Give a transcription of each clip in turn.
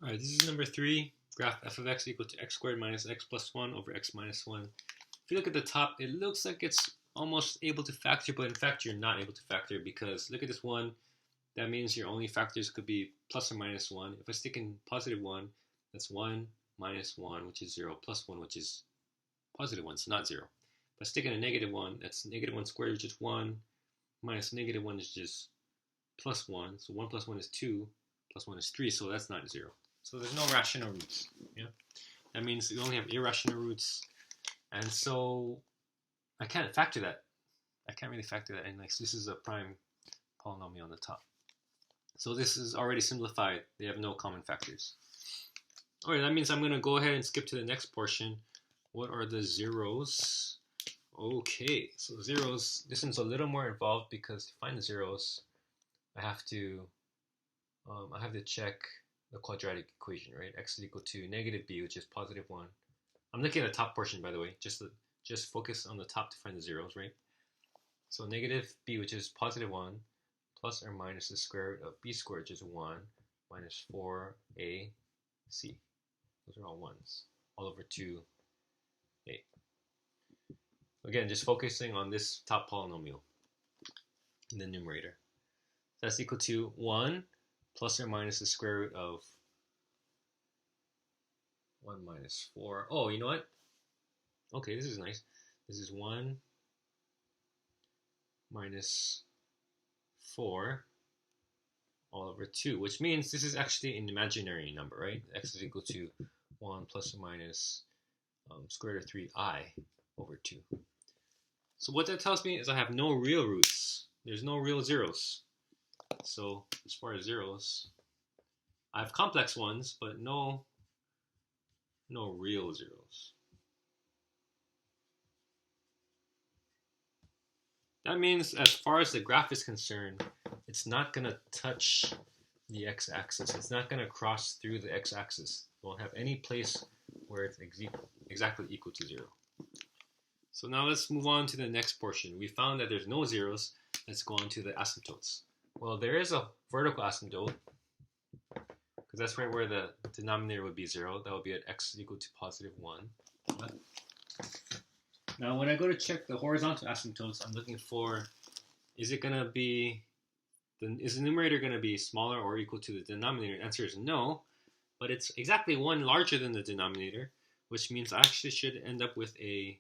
All right, this is number 3. Graph f of x equal to x squared minus x plus 1 over x minus 1. If you look at the top, it looks like it's almost able to factor, but in fact you're not able to factor because look at this 1. That means your only factors could be plus or minus 1. If I stick in positive 1, that's 1 minus 1, which is 0, plus 1, which is positive 1, so not 0. If I stick in a negative 1, that's negative 1 squared, which is 1, minus negative 1 is just plus 1. So 1 plus 1 is 2, plus 1 is 3, so that's not 0. So there's no rational roots. Yeah, that means you only have irrational roots, and so I can't factor that. I can't really factor that, and like this is a prime polynomial on the top. So this is already simplified. They have no common factors. All right, that means I'm going to go ahead and skip to the next portion. What are the zeros? Okay, so zeros. This one's a little more involved because to find the zeros, I have to check the quadratic equation, right? X is equal to negative b, which is positive 1. I'm looking at the top portion, by the way. Just focus on the top to find the zeros, right? So negative b, which is positive 1, plus or minus the square root of b squared, which is 1, minus 4ac. Those are all 1s, all over 2a. Again, just focusing on this top polynomial in the numerator. That's equal to 1 plus or minus the square root of 1 minus 4. Oh, you know what? Okay, this is nice. This is 1 minus 4 all over 2, which means this is actually an imaginary number, right? X is equal to 1 plus or minus square root of 3i over 2. So what that tells me is I have no real roots. There's no real zeros. So as far as zeros, I have complex ones, but no real zeros. That means as far as the graph is concerned, it's not going to touch the x-axis. It's not going to cross through the x-axis. It won't have any place where it's exactly equal to 0. So now let's move on to the next portion. We found that there's no zeros. Let's go on to the asymptotes. Well, there is a vertical asymptote, because that's right where the denominator would be 0. That would be at x equal to positive 1. Now, when I go to check the horizontal asymptotes, I'm looking for, is the numerator going to be smaller or equal to the denominator? The answer is no, but it's exactly 1 larger than the denominator, which means I actually should end up with an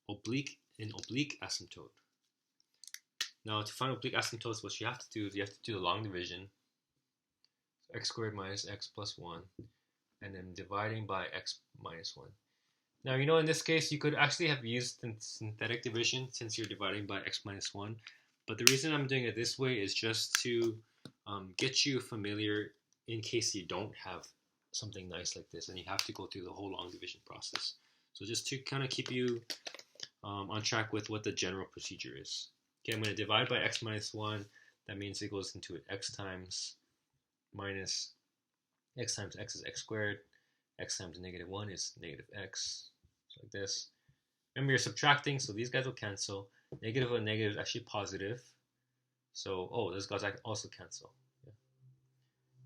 oblique asymptote. Now, to find oblique asymptotes, what you have to do is you have to do the long division. So x squared minus x plus 1, and then dividing by x minus 1. Now, you know, in this case, you could actually have used synthetic division since you're dividing by x minus 1. But the reason I'm doing it this way is just to get you familiar in case you don't have something nice like this and you have to go through the whole long division process. So just to kind of keep you on track with what the general procedure is. Okay, I'm going to divide by x minus 1. That means it goes into it x times minus x times x is x squared. X times negative 1 is negative x. So like this. Remember, you're subtracting, so these guys will cancel. Negative and negative is actually positive. So, oh, those guys also cancel. Yeah.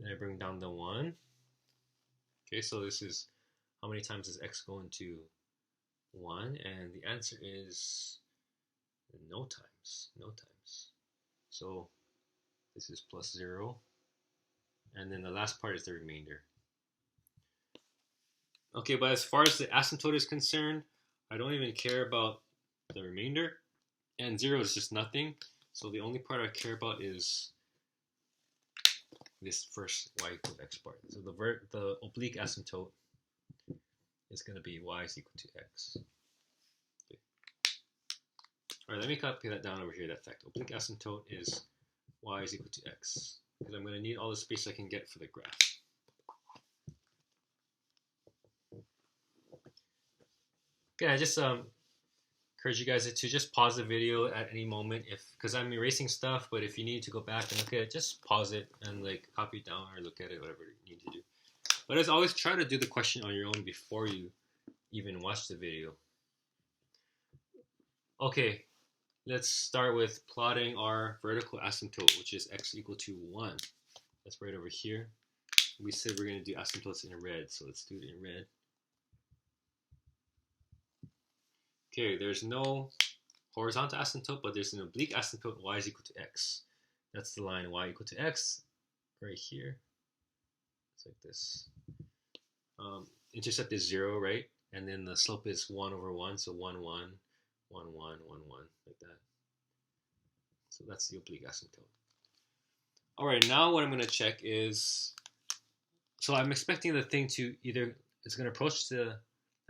Then I bring down the 1. Okay, so this is, how many times does x go into 1? And the answer is no times. No times. So this is plus 0. And then the last part is the remainder. Okay, but as far as the asymptote is concerned, I don't even care about the remainder. And 0 is just nothing. So the only part I care about is this first y equals x part. So the oblique asymptote is going to be y is equal to x. Okay. All right, let me copy that down over here, that fact. Oblique asymptote is y is equal to x. Because I'm going to need all the space I can get for the graph. Okay, I just encourage you guys to just pause the video at any moment, because I'm erasing stuff. But if you need to go back and look at it, just pause it and like copy it down or look at it, whatever you need to do. But as always, try to do the question on your own before you even watch the video. Okay, let's start with plotting our vertical asymptote, which is x equal to 1. That's right over here. we said we're going to do asymptotes in red, so let's do it in red. Okay, there's no horizontal asymptote, but there's an oblique asymptote. Y is equal to x. That's the line y equal to x right here. It's like this. Intercept is 0, right? And then the slope is 1 over 1, so 1, 1, 1, 1, 1, 1, like that. So that's the oblique asymptote. All right, now what I'm going to check is, so I'm expecting the thing to either, it's going to approach the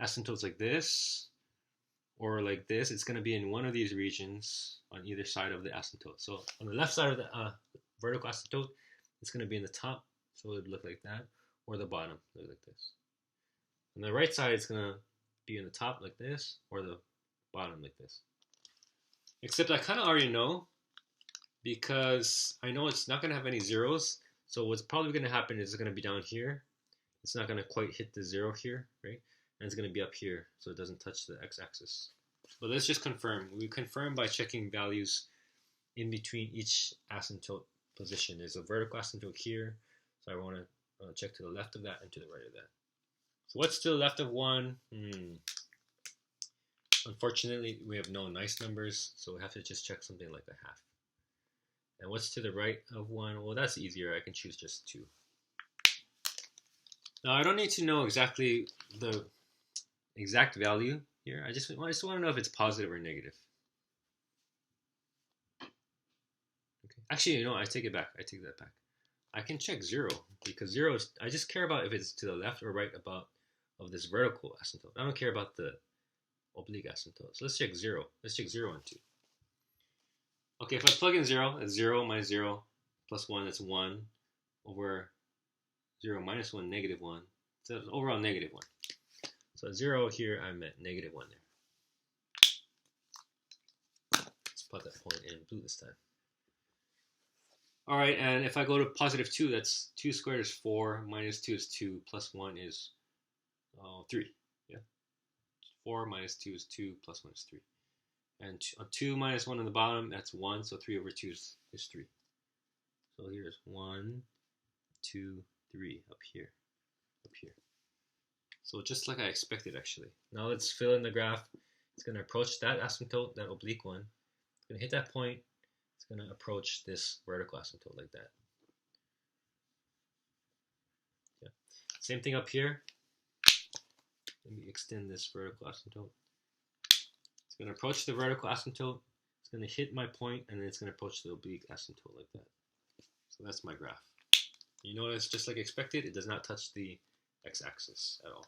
asymptotes like this, or like this. It's going to be in one of these regions on either side of the asymptote. So on the left side of the vertical asymptote, it's going to be in the top, so it would look like that, or the bottom, look like this. On the right side, it's going to be in the top like this, or the bottom like this. Except I kind of already know, because I know it's not going to have any zeros. So what's probably going to happen is it's going to be down here. It's not going to quite hit the 0 here, right? And it's going to be up here, so it doesn't touch the x-axis. But let's just confirm. We confirm by checking values in between each asymptote position. There's a vertical asymptote here, so I want to check to the left of that and to the right of that. So what's to the left of 1? Unfortunately, we have no nice numbers, so we have to just check something like a half. And what's to the right of 1? Well, that's easier. I can choose just 2. Now, I don't need to know exactly the exact value here. I just want to know if it's positive or negative. Okay. Actually, you know, I take it back. I take that back. I can check 0, because 0 is, I just care about if it's to the left or right of this vertical asymptote. I don't care about the oblique asymptote. So let's check 0. Let's check 0 and 2. Okay, if I plug in 0, that's 0 minus 0 plus 1, that's 1 over 0 minus 1, negative 1. So it's overall negative 1. So 0 here, I'm at negative 1 there. Let's put that point in blue this time. All right, and if I go to positive 2, that's 2 squared is 4, minus 2 is 2, plus 1 is 3. Yeah, 4 minus 2 is 2, plus 1 is 3. And 2 minus 1 on the bottom, that's 1, so 3 over 2 is 3. So here's 1, 2, 3 up here. So just like I expected, actually. Now let's fill in the graph. It's going to approach that asymptote, that oblique one. It's going to hit that point. It's going to approach this vertical asymptote like that. Yeah. Same thing up here. Let me extend this vertical asymptote. It's going to approach the vertical asymptote. It's going to hit my point, and then it's going to approach the oblique asymptote like that. So that's my graph. You notice, just like expected, it does not touch the x-axis at all.